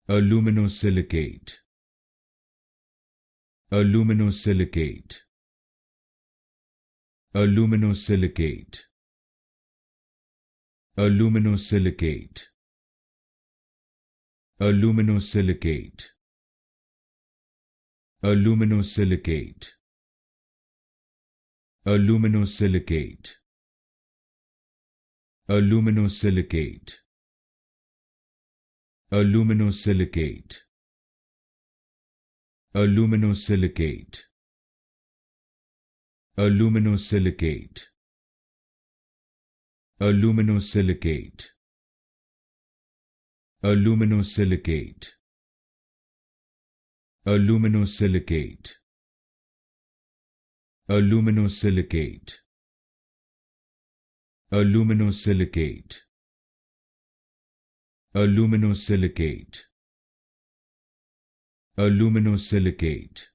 Aluminosilicate. Aluminosilicate. Aluminosilicate. Aluminosilicate. Aluminosilicate. Aluminosilicate. Aluminosilicate. Aluminosilicate. Aluminosilicate. Aluminosilicate. Aluminosilicate. Aluminosilicate. Aluminosilicate. Aluminosilicate. Aluminosilicate. Aluminosilicate. Aluminosilicate. Aluminosilicate.